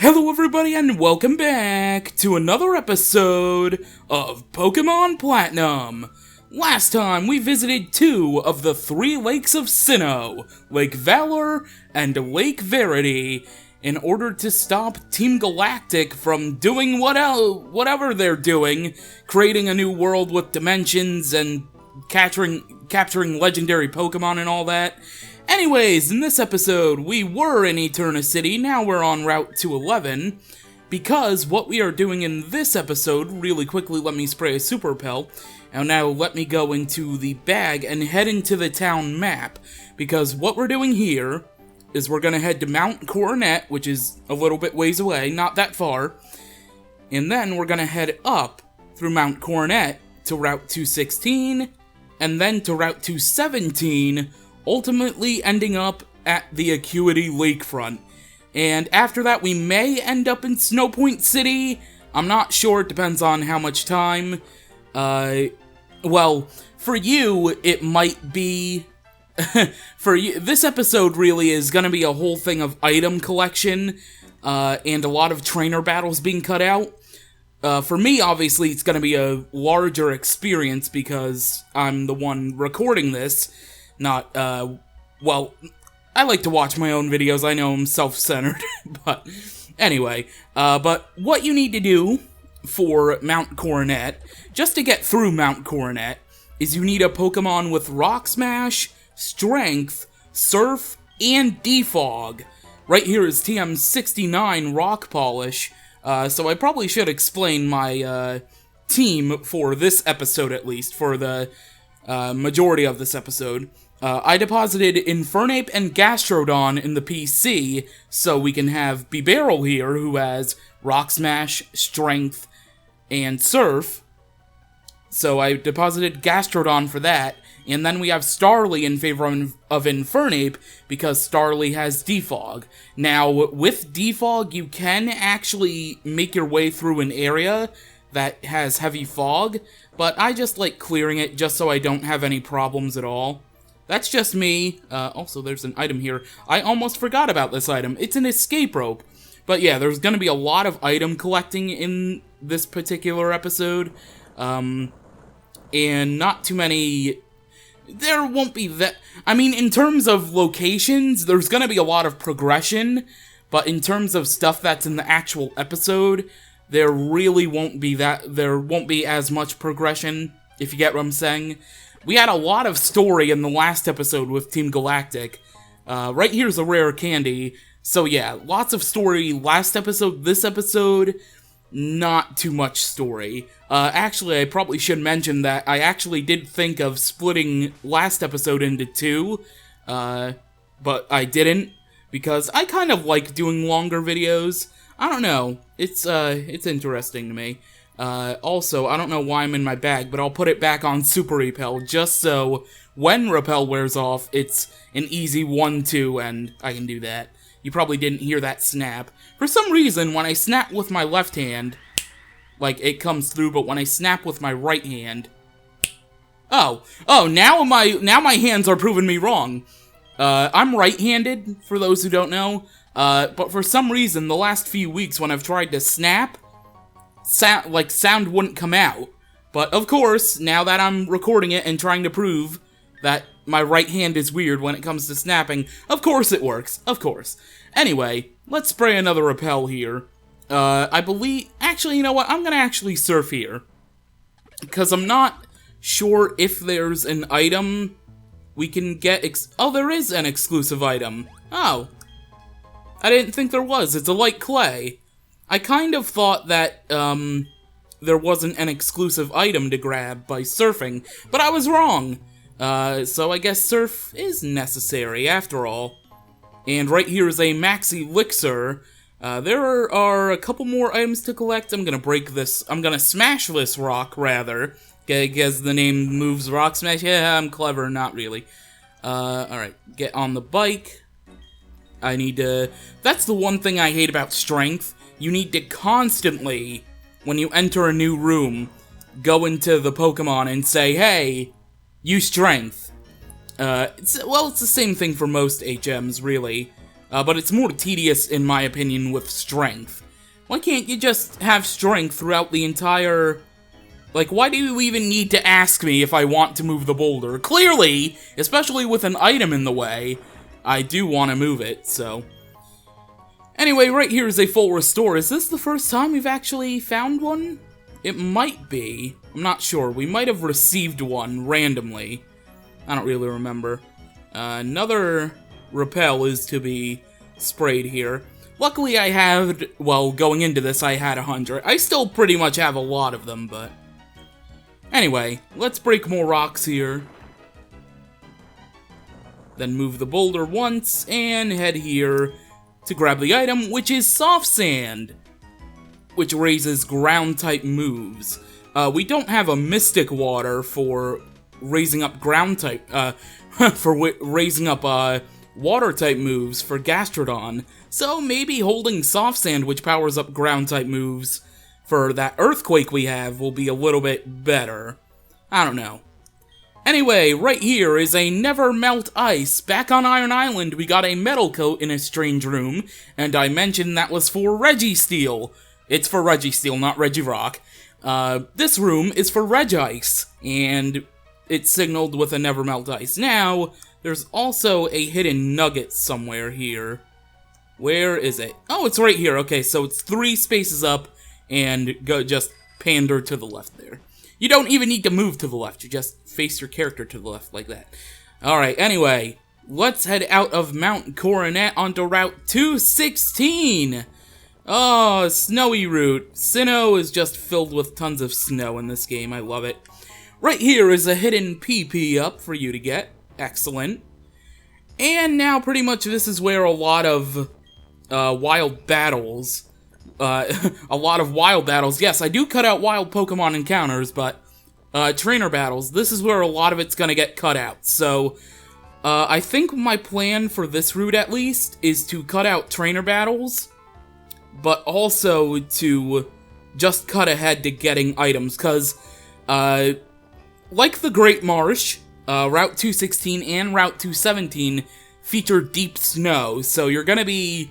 Hello everybody and welcome back to another episode of Pokemon Platinum. Last time we visited two of the three lakes of Sinnoh, Lake Valor and Lake Verity, in order to stop Team Galactic from doing whatever they're doing, creating a new world with dimensions and capturing legendary Pokemon and all that. Anyways, in this episode, we were in Eterna City, now we're on Route 211, because what we are doing in this episode, really quickly let me spray a Super Repel, and now let me go into the bag and head into the town map, because what we're doing here is we're going to head to Mount Coronet, which is a little bit ways away, not that far, and then we're going to head up through Mount Coronet to Route 216, and then to Route 217, ultimately ending up at the Acuity Lakefront. And after that, we may end up in Snowpoint City. I'm not sure, it depends on how much time. Well, for you, it might be... for you, this episode really is gonna be a whole thing of item collection, and a lot of trainer battles being cut out. For me, obviously, it's gonna be a larger experience because I'm the one recording this. Not, well, I like to watch my own videos, I know I'm self-centered, but anyway, but what you need to do for Mount Coronet, just to get through Mount Coronet, is you need a Pokemon with Rock Smash, Strength, Surf, and Defog. Right here is TM69 Rock Polish, so I probably should explain my, team for this episode at least, for the majority of this episode. I deposited Infernape and Gastrodon in the PC, so we can have Bibarel here, who has Rock Smash, Strength, and Surf. So I deposited Gastrodon for that, and then we have Starly in favor of Infernape, because Starly has Defog. Now, with Defog, you can actually make your way through an area that has heavy fog, but I just like clearing it just so I don't have any problems at all. That's just me. Also, there's an item here. I almost forgot about this item. It's an escape rope. But yeah, there's gonna be a lot of item collecting in this particular episode. And not too many... There won't be that... I mean, in terms of locations, there's gonna be a lot of progression. But in terms of stuff that's in the actual episode, there really won't be that... There won't be as much progression, if you get what I'm saying. We had a lot of story in the last episode with Team Galactic. Right here's a rare candy. So yeah, lots of story last episode. This episode, not too much story. Actually, I probably should mention that I actually did think of splitting last episode into two. But I didn't, because I kind of like doing longer videos. I don't know. It's interesting to me. Also, I don't know why I'm in my bag, but I'll put it back on Super Repel, just so when Repel wears off, it's an easy 1-2, and I can do that. You probably didn't hear that snap. For some reason, when I snap with my left hand, like, it comes through, but when I snap with my right hand... Oh, now my hands are proving me wrong. I'm right-handed, for those who don't know, but for some reason, the last few weeks when I've tried to snap, sound wouldn't come out. But of course, now that I'm recording it and trying to prove that my right hand is weird when it comes to snapping, of course it works, of course. Anyway, let's spray another Repel here. I believe... Actually, you know what? I'm gonna actually surf here. Because I'm not sure if there's an item we can get... Oh, there is an exclusive item. Oh. I didn't think there was. It's a light clay. I kind of thought that, there wasn't an exclusive item to grab by surfing, but I was wrong. So I guess surf is necessary, after all. And right here is a Maxi Elixir. There are a couple more items to collect. I'm gonna smash this rock, rather. Because the name moves Rock Smash. Yeah, I'm clever, not really. Alright, get on the bike. I need to... That's the one thing I hate about Strength. You need to constantly, when you enter a new room, go into the Pokemon and say, hey, use Strength. Well, it's the same thing for most HMs, really. but it's more tedious, in my opinion, with strength. Why can't you just have strength throughout the entire... Like, why do you even need to ask me if I want to move the boulder? Clearly, especially with an item in the way, I do want to move it, so... Anyway, right here is a full restore. Is this the first time we've actually found one? It might be. I'm not sure. We might have received one randomly. I don't really remember. Another repel is to be sprayed here. Luckily I had, well, going into this I had 100. I still pretty much have a lot of them, but... Anyway, let's break more rocks here. Then move the boulder once, and head here to grab the item, which is soft sand, which raises ground-type moves. We don't have a mystic water for raising up ground-type, raising up, water-type moves for Gastrodon, so maybe holding soft sand, which powers up ground-type moves, for that earthquake we have will be a little bit better. I don't know. Anyway, right here is a never melt ice. Back on Iron Island, we got a metal coat in a strange room, and I mentioned that was for Registeel. It's for Registeel, not Regirock. This room is for Regice, and it's signaled with a never melt ice. Now, there's also a hidden nugget somewhere here. Where is it? Oh, it's right here. Okay, so it's 3 spaces up, and go just pander to the left there. You don't even need to move to the left, you just face your character to the left like that. Alright, anyway, let's head out of Mount Coronet onto Route 216! Oh, snowy route. Sinnoh is just filled with tons of snow in this game, I love it. Right here is a hidden PP up for you to get. Excellent. And now pretty much this is where a lot of wild battles... Yes, I do cut out wild Pokemon encounters, but trainer battles, this is where a lot of it's gonna get cut out. So, I think my plan for this route, at least, is to cut out trainer battles, but also to just cut ahead to getting items, because, like the Great Marsh, Route 216 and Route 217 feature deep snow, so you're gonna be...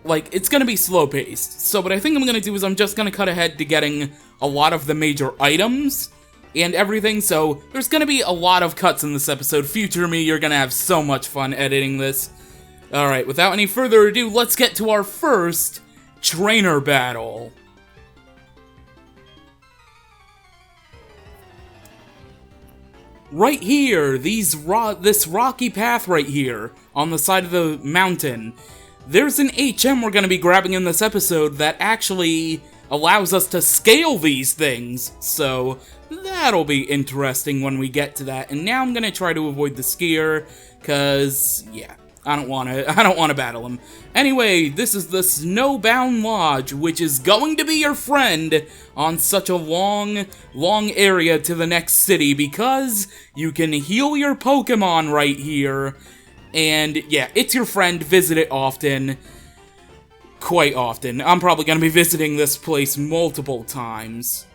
Like, it's gonna be slow-paced. So what I think I'm gonna do is I'm just gonna cut ahead to getting a lot of the major items and everything, so there's gonna be a lot of cuts in this episode. Future me, you're gonna have so much fun editing this. Alright, without any further ado, let's get to our first trainer battle. Right here, this rocky path right here, on the side of the mountain, there's an HM we're going to be grabbing in this episode that actually allows us to scale these things, so that'll be interesting when we get to that. And now I'm going to try to avoid the skier, cause, yeah, I don't want to battle him. Anyway, this is the Snowbound Lodge, which is going to be your friend on such a long area to the next city, because you can heal your Pokemon right here. And, yeah, it's your friend, visit it often. Quite often. I'm probably gonna be visiting this place multiple times.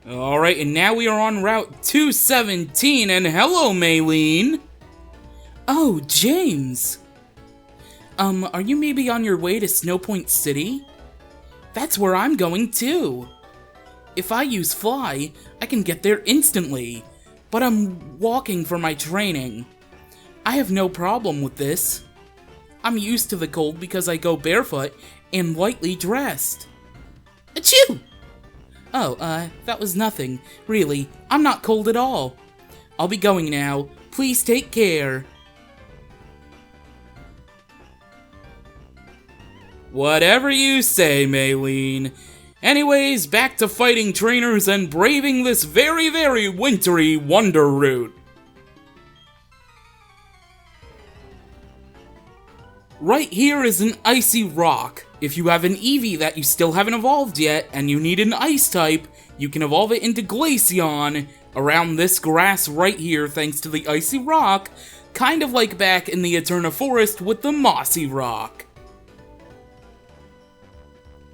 Alright, and now we are on Route 217, and hello, Maylene! Oh, James! Are you maybe on your way to Snowpoint City? That's where I'm going, too! If I use Fly, I can get there instantly. But I'm walking for my training. I have no problem with this. I'm used to the cold because I go barefoot and lightly dressed. Achoo! Oh, that was nothing. Really, I'm not cold at all. I'll be going now. Please take care. Whatever you say, Maylene. Anyways, back to fighting trainers and braving this very, very wintry wonder route. Right here is an icy rock. If you have an Eevee that you still haven't evolved yet, and you need an ice type, you can evolve it into Glaceon around this grass right here thanks to the icy rock, kind of like back in the Eterna Forest with the mossy rock.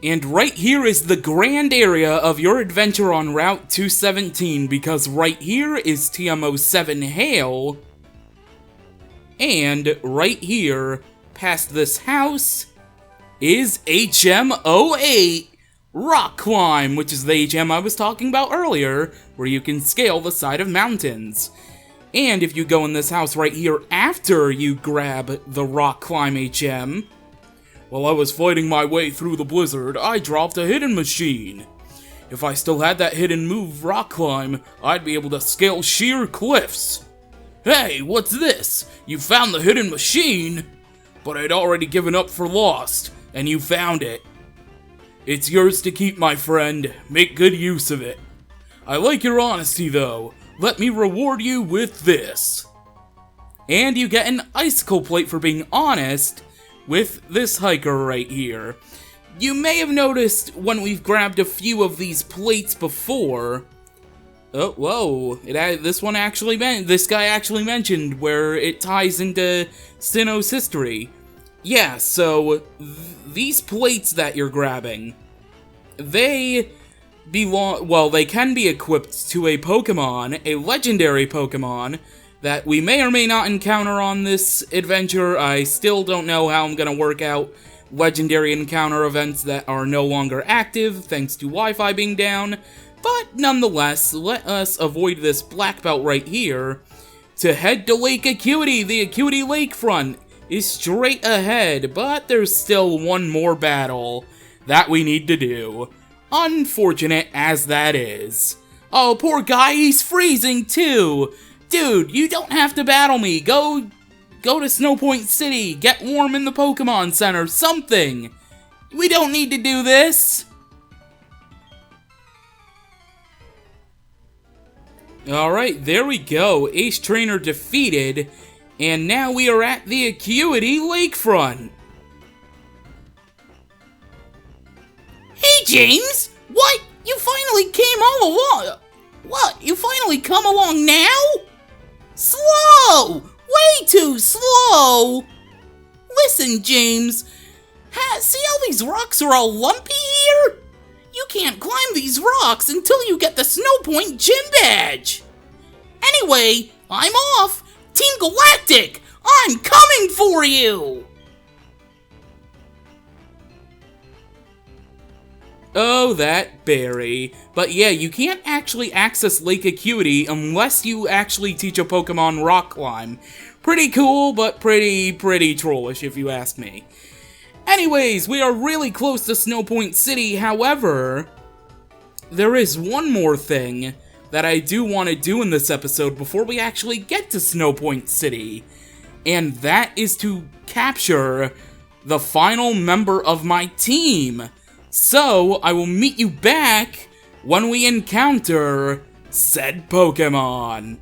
And right here is the grand area of your adventure on Route 217, because right here is TM07 Hail, And right here, past this house, is HM08 Rock Climb, which is the HM I was talking about earlier, where you can scale the side of mountains. And if you go in this house right here after you grab the Rock Climb HM, while I was fighting my way through the blizzard, I dropped a hidden machine. If I still had that hidden move Rock Climb, I'd be able to scale sheer cliffs. Hey, what's this? You found the hidden machine? But I'd already given up for lost, and you found it. It's yours to keep, my friend. Make good use of it. I like your honesty, though. Let me reward you with this. And you get an icicle plate for being honest with this hiker right here. You may have noticed when we've grabbed a few of these plates before. Oh, whoa. This guy actually mentioned where it ties into Sinnoh's history. Yeah, so these plates that you're grabbing, they can be equipped to a Pokemon, a legendary Pokemon, that we may or may not encounter on this adventure. I still don't know how I'm gonna work out legendary encounter events that are no longer active, thanks to Wi-Fi being down, but nonetheless, let us avoid this black belt right here to head to Lake Acuity. The Acuity Lakefront is straight ahead, but there's still one more battle that we need to do. Unfortunate as that is. Oh, poor guy, he's freezing too! Dude, you don't have to battle me. Go to Snow Point City, get warm in the Pokemon Center, something! We don't need to do this! Alright, there we go. Ace Trainer defeated, and now we are at the Acuity Lakefront. Hey, James! What? You finally came all along? What? You finally come along now? Slow! Way too slow! Listen, James. See how these rocks are all lumpy here? You can't climb these rocks until you get the Snow Point Gym Badge. Anyway, I'm off. Team Galactic, I'm coming for you! Oh, that berry. But yeah, you can't actually access Lake Acuity unless you actually teach a Pokemon Rock Climb. Pretty cool, but pretty trollish if you ask me. Anyways, we are really close to Snow Point City. However, there is one more thing that I do want to do in this episode before we actually get to Snow Point City. And that is to capture the final member of my team. So, I will meet you back when we encounter said Pokemon.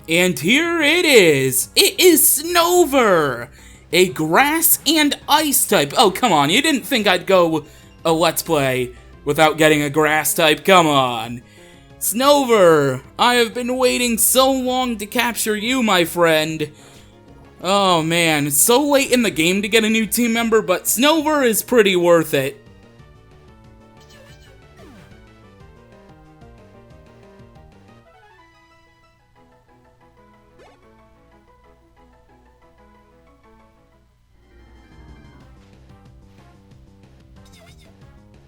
And here it is! It is Snover! A grass and ice type. Oh, come on, you didn't think I'd go a Let's Play without getting a grass type? Come on. Snover, I have been waiting so long to capture you, my friend. Oh man, it's so late in the game to get a new team member, but Snover is pretty worth it.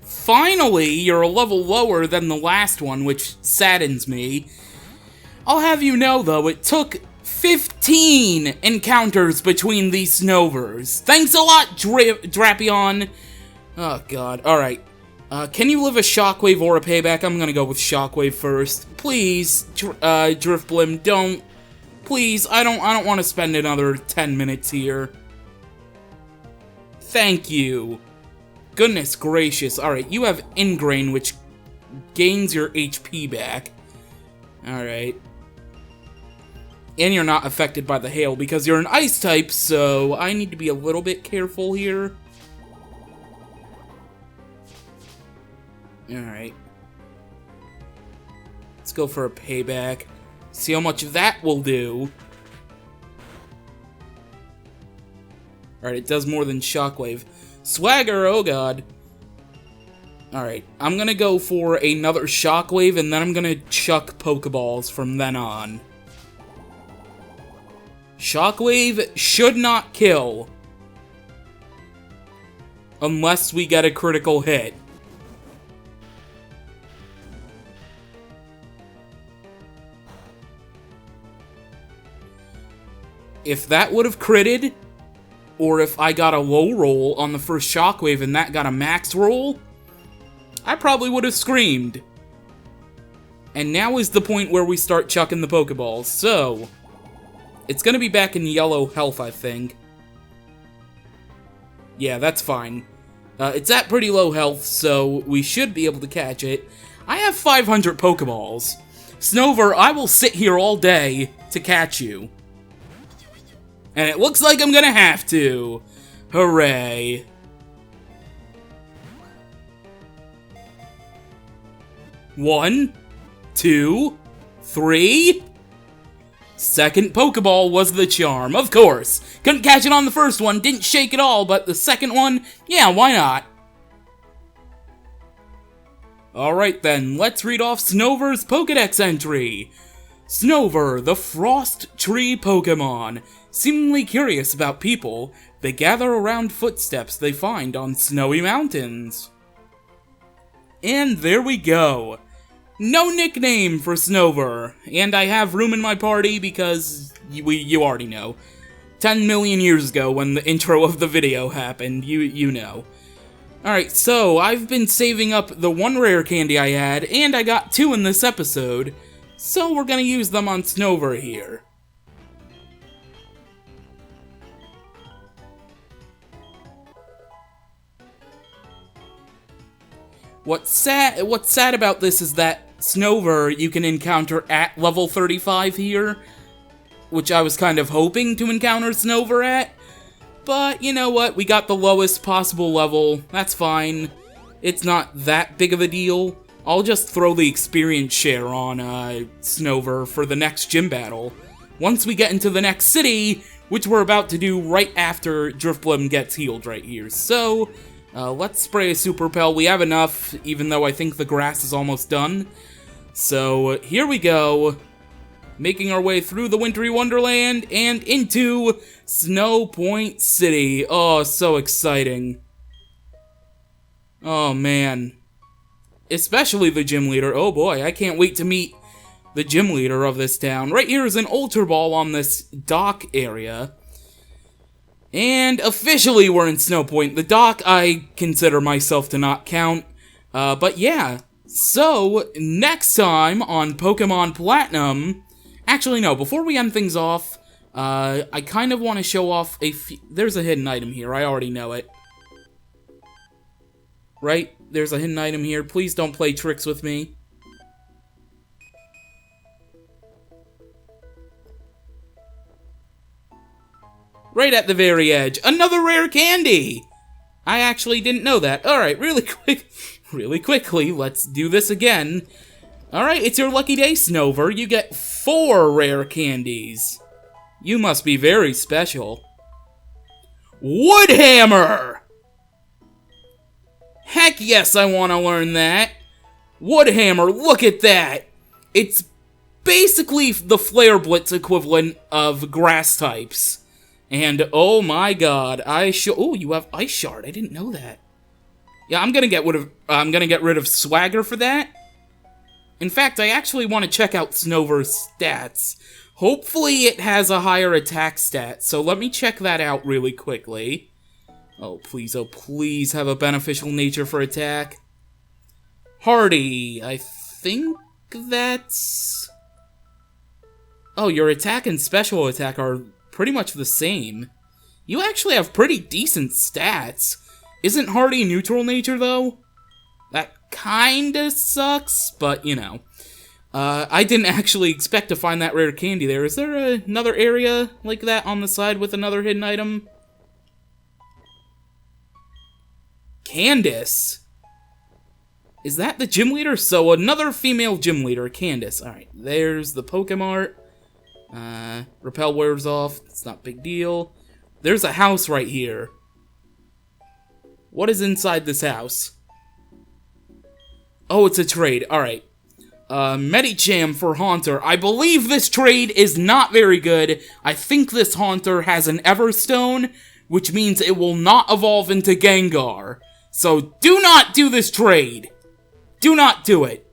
Finally, you're a level lower than the last one, which saddens me. I'll have you know, though, it took 15 encounters between these Snovers. Thanks a lot, Drapion. Oh, God. Alright. Can you live a Shockwave or a Payback? I'm gonna go with Shockwave first. Please, Drifblim, don't. Please, I don't want to spend another 10 minutes here. Thank you. Goodness gracious. Alright, you have Ingrain, which gains your HP back. Alright. And you're not affected by the hail because you're an ice type, so I need to be a little bit careful here. Alright. Let's go for a Payback. See how much that will do. Alright, it does more than Shockwave. Swagger, oh god. Alright, I'm gonna go for another Shockwave, and then I'm gonna chuck Pokeballs from then on. Shockwave should not kill. Unless we get a critical hit. If that would have critted, or if I got a low roll on the first Shockwave and that got a max roll, I probably would have screamed. And now is the point where we start chucking the Pokeballs, so... It's gonna be back in yellow health, I think. Yeah, that's fine. It's at pretty low health, so we should be able to catch it. I have 500 Pokeballs. Snover, I will sit here all day to catch you. And it looks like I'm gonna have to. Hooray. One, two, three. Second Pokeball was the charm, of course. Couldn't catch it on the first one, didn't shake at all, but the second one, yeah, why not? Alright then, let's read off Snover's Pokedex entry. Snover, the Frost Tree Pokemon. Seemingly curious about people, they gather around footsteps they find on snowy mountains. And there we go. No nickname for Snover, and I have room in my party because you already know. 10 million years ago when the intro of the video happened, you know. Alright, so I've been saving up the one rare candy I had, and I got 2 in this episode, so we're gonna use them on Snover here. What's sad about this is that Snover you can encounter at level 35 here, which I was kind of hoping to encounter Snover at, but you know what, we got the lowest possible level, that's fine, it's not that big of a deal. I'll just throw the experience share on Snover for the next gym battle, once we get into the next city, which we're about to do right after Drifblim gets healed right here, so... let's spray a Super Repel. We have enough, even though I think the grass is almost done. So, here we go. Making our way through the Wintry Wonderland and into Snow Point City. Oh, so exciting. Oh, man. Especially the gym leader. Oh boy, I can't wait to meet the gym leader of this town. Right here is an Ultra Ball on this dock area. And officially we're in Snow Point. The dock I consider myself to not count. But yeah. So, next time on Pokemon Platinum... Actually, no. Before we end things off, I kind of want to show off a few... There's a hidden item here. I already know it. Right? There's a hidden item here. Please don't play tricks with me. Right at the very edge. Another rare candy! I actually didn't know that. Alright, really quickly, let's do this again. Alright, it's your lucky day, Snover. You get 4 rare candies. You must be very special. Woodhammer! Heck yes, I want to learn that. Woodhammer, look at that! It's basically the Flare Blitz equivalent of grass types. And oh my god, oh, you have Ice Shard. I didn't know that. Yeah, I'm gonna get rid of Swagger for that. In fact, I actually want to check out Snover's stats. Hopefully it has a higher attack stat, so let me check that out really quickly. Oh, please have a beneficial nature for attack. Hardy, I think that's... Oh, your attack and special attack are pretty much the same. You actually have pretty decent stats. Isn't Hardy neutral nature, though? That kinda sucks, but, you know. I didn't actually expect to find that rare candy there. Is there another area like that on the side with another hidden item? Candace! Is that the gym leader? So, another female gym leader, Candace. Alright, there's the Pokemart. Repel wears off. It's not a big deal. There's a house right here. What is inside this house? Oh, it's a trade. Alright. Medicham for Haunter. I believe this trade is not very good. I think this Haunter has an Everstone, which means it will not evolve into Gengar. So do not do this trade. Do not do it.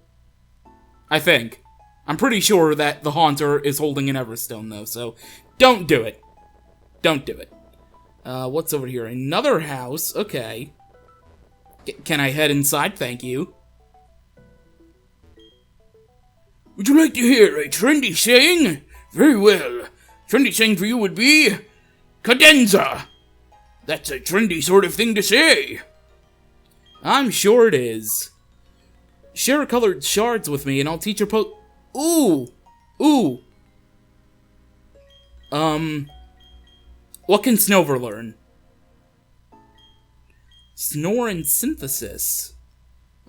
I think. I'm pretty sure that the Haunter is holding an Everstone, though, so don't do it. Don't do it. What's over here? Another house. Okay. Can I head inside? Thank you. Would you like to hear a trendy saying? Very well. Trendy saying for you would be... Cadenza. That's a trendy sort of thing to say. I'm sure it is. Share colored shards with me and I'll teach your Ooh! Ooh! What can Snover learn? Snore and Synthesis.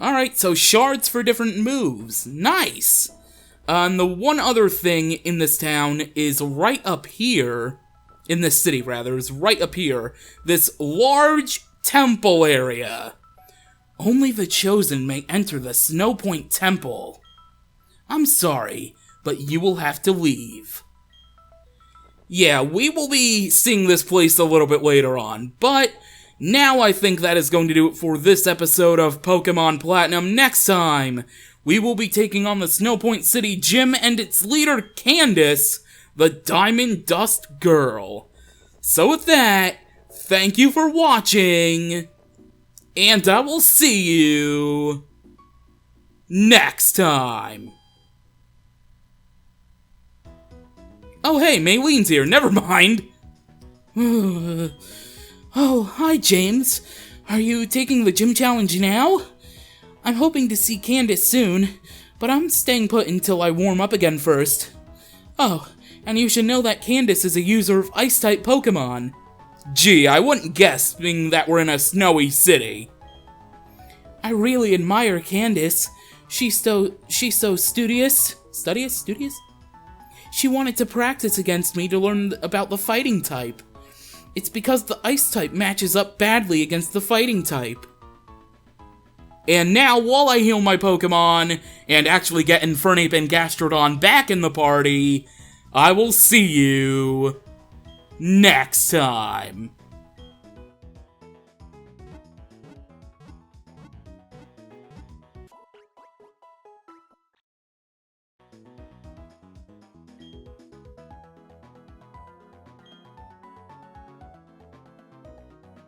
Alright, so shards for different moves. Nice! And the one other thing in this town is right up here, in this city rather, is right up here, this large temple area. Only the chosen may enter the Snow Point Temple. I'm sorry, but you will have to leave. Yeah, we will be seeing this place a little bit later on, but now I think that is going to do it for this episode of Pokemon Platinum. Next time, we will be taking on the Snow Point City Gym and its leader, Candace, the Diamond Dust Girl. So with that, thank you for watching, and I will see you next time. Oh hey, Maylene's here, never mind. Oh, hi James. Are you taking the gym challenge now? I'm hoping to see Candace soon, but I'm staying put until I warm up again first. Oh, and you should know that Candace is a user of Ice-type Pokemon. Gee, I wouldn't guess, being that we're in a snowy city. I really admire Candace. She's so studious. Studious? She wanted to practice against me to learn about the fighting type. It's because the Ice type matches up badly against the fighting type. And now, while I heal my Pokemon, and actually get Infernape and Gastrodon back in the party, I will see you next time.